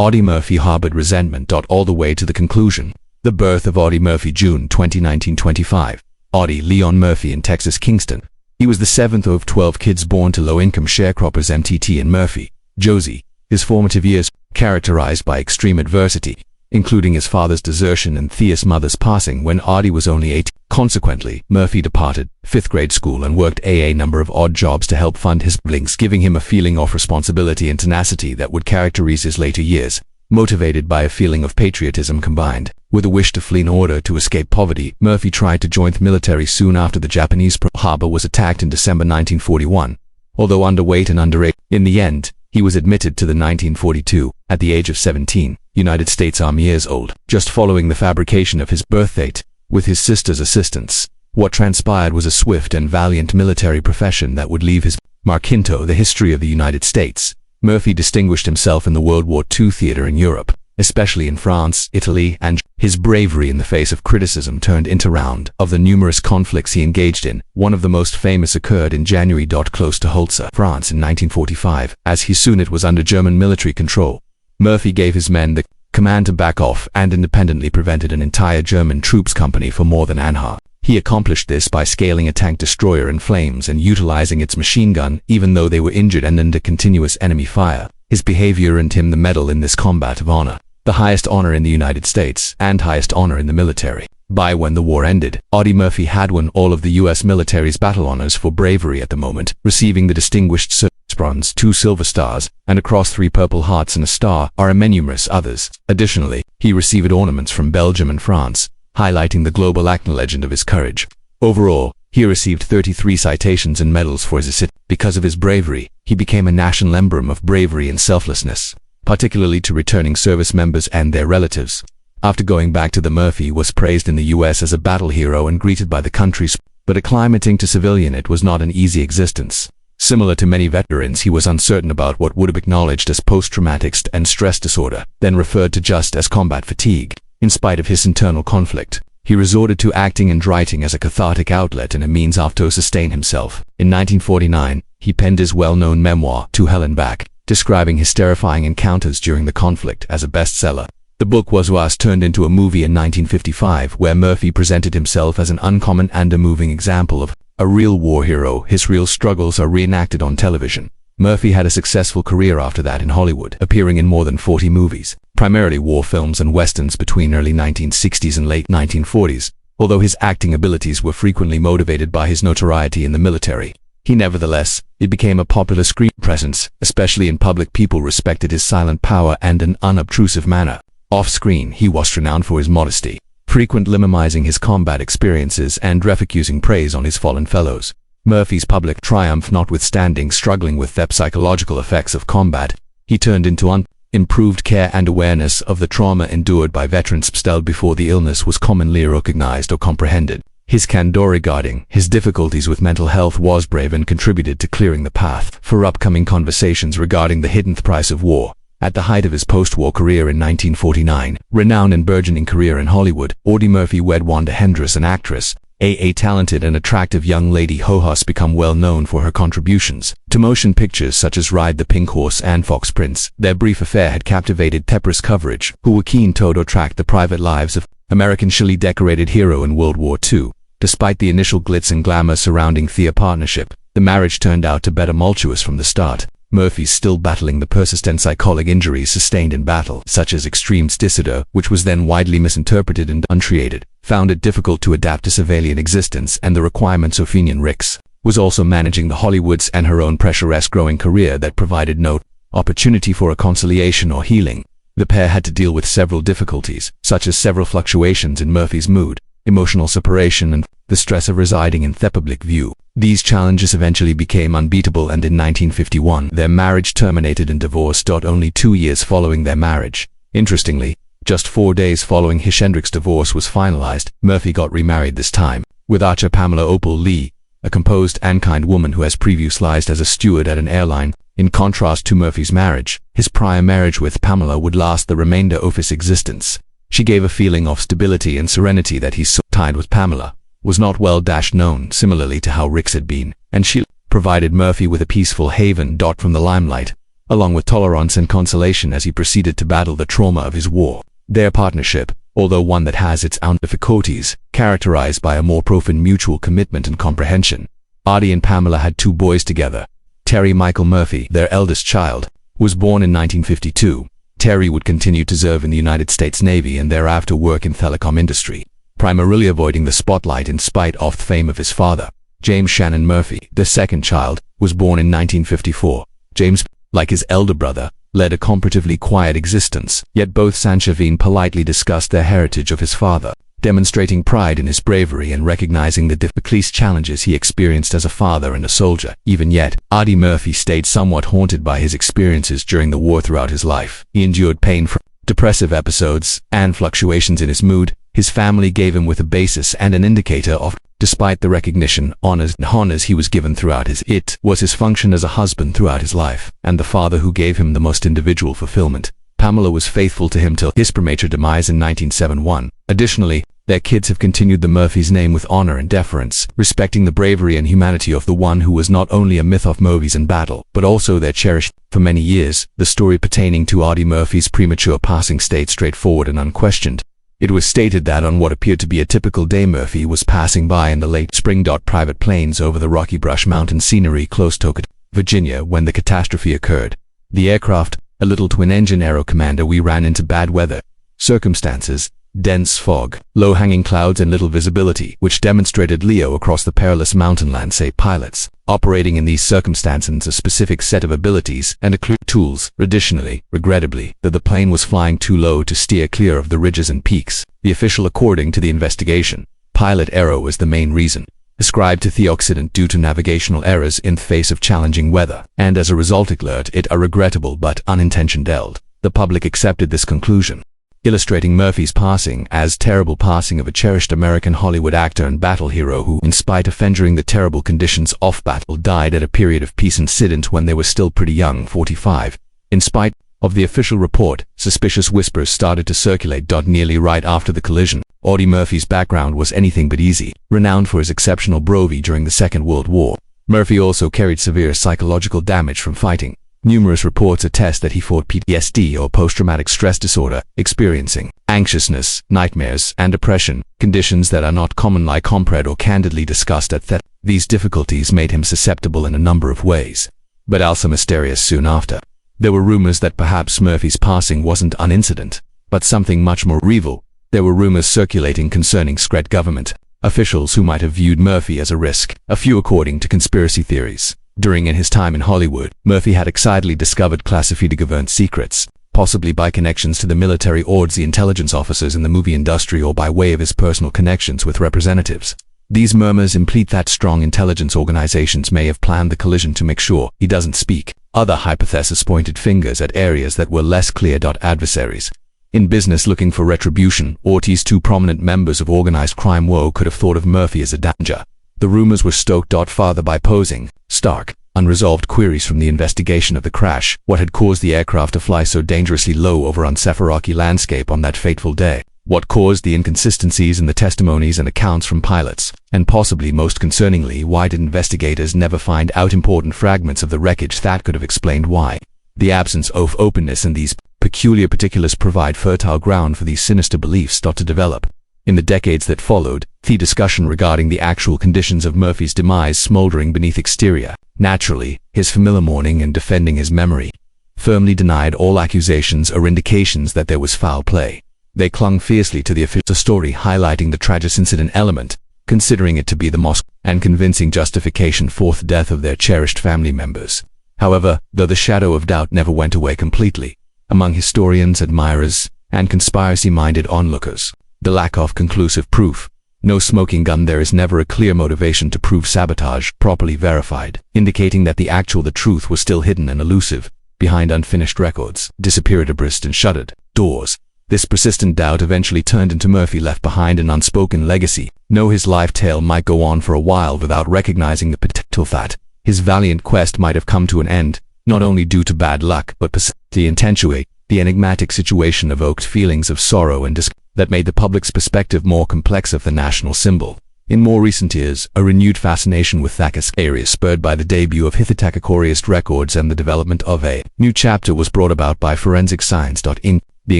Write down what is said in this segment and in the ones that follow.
Audie Murphy harbored resentment all the way to the conclusion. The birth of Audie Murphy, June 20, 1925. Audie Leon Murphy in Texas, Kingston. He was the seventh of 12 kids born to low-income sharecroppers MTT and Murphy, Josie. His formative years characterized by extreme adversity, including his father's desertion and Thea's mother's passing when Audie was only 8. Consequently, Murphy departed fifth grade school and worked a number of odd jobs to help fund his siblings, giving him a feeling of responsibility and tenacity that would characterize his later years. Motivated by a feeling of patriotism combined with a wish to flee in order to escape poverty, Murphy tried to join the military soon after the Japanese Pearl Harbor was attacked in December 1941. Although underweight and underage, in the end, he was admitted to the 1942, at the age of 17, United States Army years old, just following the fabrication of his birth date, with his sister's assistance. What transpired was a swift and valiant military profession that would leave his mark into the history of the United States. Murphy distinguished himself in the World War II theater in Europe, especially in France, Italy, and his bravery in the face of criticism turned into round of the numerous conflicts he engaged in. One of the most famous occurred in January. Close to Holzer, France in 1945, as he soon it was under German military control. Murphy gave his men the command to back off and independently prevented an entire German troops company for more than an hour. He accomplished this by scaling a tank destroyer in flames and utilizing its machine gun, even though they were injured and under continuous enemy fire. His behavior earned him the Medal in this Combat of Honor, the highest honor in the United States and highest honor in the military. By when the war ended, Audie Murphy had won all of the U.S. military's battle honors for bravery at the moment, receiving the Distinguished Service Bronze, 2 Silver Stars, and a Cross, 3 Purple Hearts and a Star, are among numerous others. Additionally, he received ornaments from Belgium and France, highlighting the global acknowledgement of his courage. Overall, he received 33 citations and medals for his assist. Because of his bravery, he became a national emblem of bravery and selflessness, particularly to returning service members and their relatives. After going back to the Murphy was praised in the U.S. as a battle hero and greeted by the country's, but acclimating to civilian it was not an easy existence. Similar to many veterans, he was uncertain about what would be acknowledged as post-traumatic and stress disorder, then referred to just as combat fatigue. In spite of his internal conflict, he resorted to acting and writing as a cathartic outlet and a means to sustain himself. In 1949, he penned his well-known memoir, To Hell and Back, describing his terrifying encounters during the conflict as a bestseller. The book was turned into a movie in 1955, where Murphy presented himself as an uncommon and a moving example of a real war hero. His real struggles are reenacted on television. Murphy had a successful career after that in Hollywood, appearing in more than 40 movies, primarily war films and westerns between early 1960s and late 1940s. Although his acting abilities were frequently motivated by his notoriety in the military, he nevertheless became a popular screen presence, especially in public. People respected his silent power and an unobtrusive manner. Off-screen, he was renowned for his modesty, frequently minimizing his combat experiences and refusing praise on his fallen fellows. Murphy's public triumph notwithstanding struggling with the psychological effects of combat, he turned into improved care and awareness of the trauma endured by veterans still before the illness was commonly recognized or comprehended. His candor regarding his difficulties with mental health was brave and contributed to clearing the path for upcoming conversations regarding the hidden price of war. At the height of his post-war career in 1949, renowned and burgeoning career in Hollywood, Audie Murphy wed Wanda Hendress, an actress, a talented and attractive young lady who has become well known for her contributions to motion pictures such as Ride the Pink Horse and Fox Prince. Their brief affair had captivated Tepper's coverage, who were keen to track the private lives of American Shelley decorated hero in World War II. Despite the initial glitz and glamour surrounding their partnership, the marriage turned out to be tumultuous from the start. Murphy's still battling the persistent psychological injuries sustained in battle, such as extreme disorder, which was then widely misinterpreted and untreated, found it difficult to adapt to civilian existence and the requirements of Fenian Ricks, was also managing the Hollywoods and her own pressuresque growing career that provided no opportunity for reconciliation or healing. The pair had to deal with several difficulties, such as several fluctuations in Murphy's mood, emotional separation and the stress of residing in the public view. These challenges eventually became unbeatable, and in 1951 their marriage terminated in divorce. Only 2 years following their marriage, interestingly, just 4 days following Hendricks' divorce was finalized, Murphy got remarried, this time with Archer Pamela Opal Lee, a composed and kind woman who has previously lived as a steward at an airline. In contrast to Murphy's marriage, his prior marriage with Pamela would last the remainder of his existence. She gave a feeling of stability and serenity that he so tied with Pamela was not well known, similarly to how Ricks had been, and she provided Murphy with a peaceful haven. From the limelight along with tolerance and consolation as he proceeded to battle the trauma of his war. Their partnership, although one that has its own difficulties, characterized by a more profound mutual commitment and comprehension. Audie and Pamela had 2 boys together. Terry Michael Murphy, their eldest child, was born in 1952. Terry would continue to serve in the United States Navy and thereafter work in telecom industry, primarily avoiding the spotlight in spite of the fame of his father. James Shannon Murphy, the second child, was born in 1954. James, like his elder brother, led a comparatively quiet existence, yet both Sanchavine politely discussed their heritage of his father, demonstrating pride in his bravery and recognizing the difficult challenges he experienced as a father and a soldier. Even yet, Audie Murphy stayed somewhat haunted by his experiences during the war throughout his life. He endured pain from depressive episodes and fluctuations in his mood. His family gave him with a basis and an indicator of, despite the recognition, honors he was given throughout it was his function as a husband throughout his life, and the father who gave him the most individual fulfillment. Pamela was faithful to him till his premature demise in 1971. Additionally, their kids have continued the Murphys' name with honor and deference, respecting the bravery and humanity of the one who was not only a myth of movies and battle, but also their cherished. For many years, the story pertaining to Audie Murphy's premature passing stayed straightforward and unquestioned. It was stated that on what appeared to be a typical day, Murphy was passing by in the late spring. Private planes over the rocky brush mountain scenery close to Virginia when the catastrophe occurred. The aircraft, a little twin-engine Aero Commander, we ran into bad weather circumstances, dense fog, low-hanging clouds and little visibility, which demonstrated Leo across the perilous mountain landscape. Pilots operating in these circumstances a specific set of abilities and tools. Additionally, regrettably, that the plane was flying too low to steer clear of the ridges and peaks. The official, according to the investigation, pilot error was the main reason, ascribed to the accident due to navigational errors in the face of challenging weather, and as a result it a regrettable but unintentional death. The public accepted this conclusion, illustrating Murphy's passing as terrible passing of a cherished American Hollywood actor and battle hero who, in spite of enduring the terrible conditions of battle, died at a period of peace incident when they were still pretty young, 45. In spite of the official report, suspicious whispers started to circulate. Nearly right after the collision, Audie Murphy's background was anything but easy. Renowned for his exceptional bravery during the Second World War, Murphy also carried severe psychological damage from fighting. Numerous reports attest that he fought PTSD or post-traumatic stress disorder, experiencing anxiousness, nightmares, and depression, conditions that are not commonly compared or candidly discussed at that. These difficulties made him susceptible in a number of ways, but also mysterious soon after. There were rumors that perhaps Murphy's passing wasn't an incident, but something much more evil. There were rumors circulating concerning secret government officials who might have viewed Murphy as a risk, a few according to conspiracy theories. During his time in Hollywood, Murphy had excitedly discovered classified government secrets, possibly by connections to the military or the intelligence officers in the movie industry or by way of his personal connections with representatives. These murmurs imply that strong intelligence organizations may have planned the collision to make sure he doesn't speak. Other hypotheses pointed fingers at areas that were less clear. Adversaries in business looking for retribution, or these 2 prominent members of organized crime could have thought of Murphy as a danger. The rumors were stoked further by posing stark, unresolved queries from the investigation of the crash. What had caused the aircraft to fly so dangerously low over unsafe rocky landscape on that fateful day? What caused the inconsistencies in the testimonies and accounts from pilots? And possibly most concerningly, why did investigators never find out important fragments of the wreckage that could have explained why? The absence of openness in these peculiar particulars provide fertile ground for these sinister beliefs to develop. In the decades that followed, the discussion regarding the actual conditions of Murphy's demise smoldering beneath exterior. Naturally, his familiar mourning and defending his memory firmly denied all accusations or indications that there was foul play. They clung fiercely to the official story, highlighting the tragic incident element, considering it to be the most and convincing justification for the death of their cherished family members. However, though the shadow of doubt never went away completely, among historians, admirers, and conspiracy-minded onlookers, the lack of conclusive proof, no smoking gun, there is never a clear motivation to prove sabotage properly verified, indicating that the truth was still hidden and elusive, behind unfinished records, disappeared abreast and shuttered doors. This persistent doubt eventually turned into Murphy left behind an unspoken legacy. His life tale might go on for a while without recognizing the potential that his valiant quest might have come to an end, not only due to bad luck, but to intentionate. The enigmatic situation evoked feelings of sorrow and disgust that made the public's perspective more complex of the national symbol. In more recent years, a renewed fascination with Thakker's area spurred by the debut of Hithotakakoriist records and the development of a new chapter was brought about by Forensic Science. Inc. The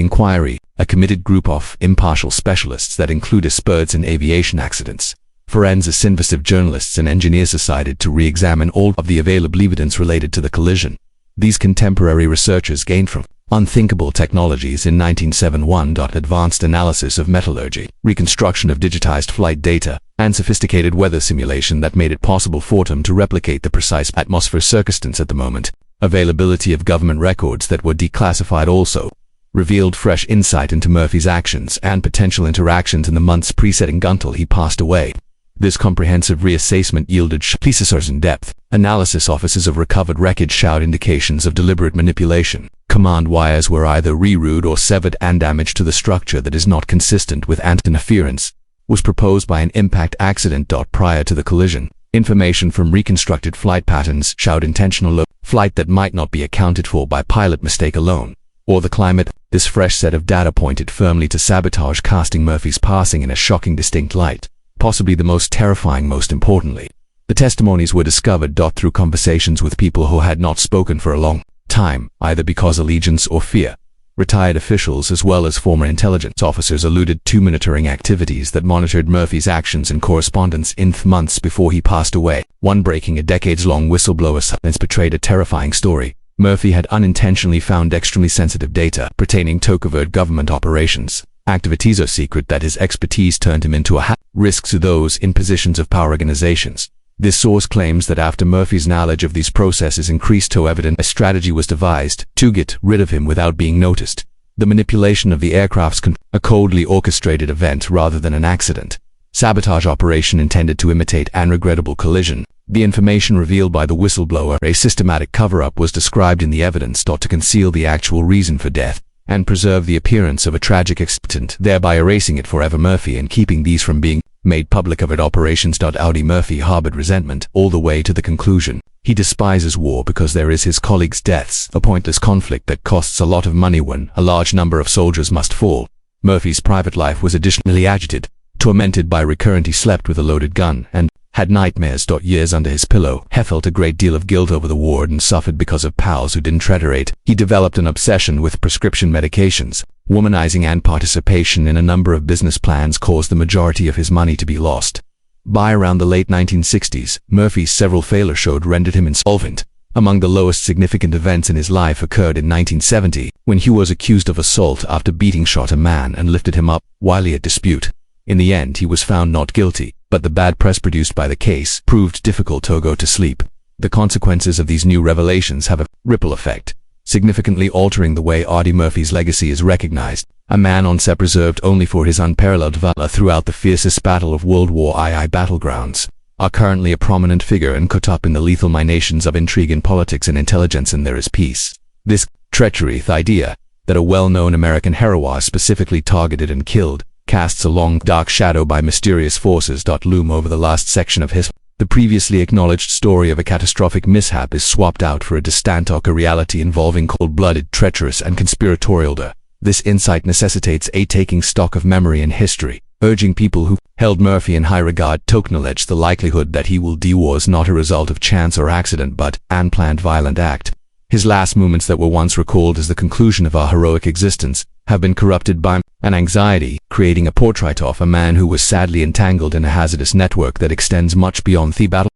Inquiry, a committed group of impartial specialists that include experts in aviation accidents, forensic invasive journalists and engineers decided to re-examine all of the available evidence related to the collision. These contemporary researchers gained from unthinkable technologies in 1971. Advanced analysis of metallurgy, reconstruction of digitized flight data, and sophisticated weather simulation that made it possible for them to replicate the precise atmosphere circumstance at the moment. Availability of government records that were declassified also revealed fresh insight into Murphy's actions and potential interactions in the months preceding until he passed away. This comprehensive reassessment yielded police's in-depth analysis. Offices of recovered wreckage showed indications of deliberate manipulation. Command wires were either rerouted or severed, and damage to the structure that is not consistent with anti-interference was proposed by an impact accident. Prior to the collision, information from reconstructed flight patterns showed intentional flight that might not be accounted for by pilot mistake alone, or the climate. This fresh set of data pointed firmly to sabotage, casting Murphy's passing in a shocking, distinct light. Possibly the most terrifying. Most importantly, the testimonies were discovered through conversations with people who had not spoken for a long time, either because allegiance or fear. Retired officials as well as former intelligence officers alluded to monitoring activities that monitored Murphy's actions and correspondence in months before he passed away. One breaking a decades-long whistleblower silence betrayed a terrifying story. Murphy had unintentionally found extremely sensitive data pertaining to covert government operations, activities so secret that his expertise turned him into a risk to those in positions of power organizations. This source claims that after Murphy's knowledge of these processes increased to evident, a strategy was devised to get rid of him without being noticed. The manipulation of the aircraft's a coldly orchestrated event rather than an accident. Sabotage operation intended to imitate an regrettable collision. The information revealed by the whistleblower, a systematic cover-up, was described in the evidence to conceal the actual reason for death and preserve the appearance of a tragic accident, thereby erasing it forever. Murphy, and keeping these from being made public of it operations. Audie Murphy harbored resentment all the way to the conclusion. He despises war because there is his colleagues' deaths, a pointless conflict that costs a lot of money when a large number of soldiers must fall. Murphy's private life was additionally agitated. Tormented by recurrent, he slept with a loaded gun and had nightmares. Years under his pillow. He felt a great deal of guilt over the war and suffered because of pals who didn't treat her right. He developed an obsession with prescription medications. Womanizing and participation in a number of business plans caused the majority of his money to be lost. By around the late 1960s, Murphy's several failures showed rendered him insolvent. Among the lowest significant events in his life occurred in 1970, when he was accused of assault after beating shot a man and lifted him up while he had dispute. In the end, he was found not guilty, but the bad press produced by the case proved difficult to go to sleep. The consequences of these new revelations have a ripple effect, significantly altering the way Audie Murphy's legacy is recognized. A man on set preserved only for his unparalleled valor throughout the fiercest battle of World War II battlegrounds, are currently a prominent figure and caught up in the lethal machinations of intrigue in politics and intelligence. And there is peace. This treachery, the idea that a well-known American hero was specifically targeted and killed, casts a long, dark shadow by mysterious forces. Loom over the last section of his. The previously acknowledged story of a catastrophic mishap is swapped out for a distant reality involving cold-blooded, treacherous, and conspiratorial. This insight necessitates a taking stock of memory and history, urging people who held Murphy in high regard to acknowledge the likelihood that he will die was not a result of chance or accident but an unplanned violent act. His last moments that were once recalled as the conclusion of our heroic existence have been corrupted by an anxiety, creating a portrait of a man who was sadly entangled in a hazardous network that extends much beyond the battle.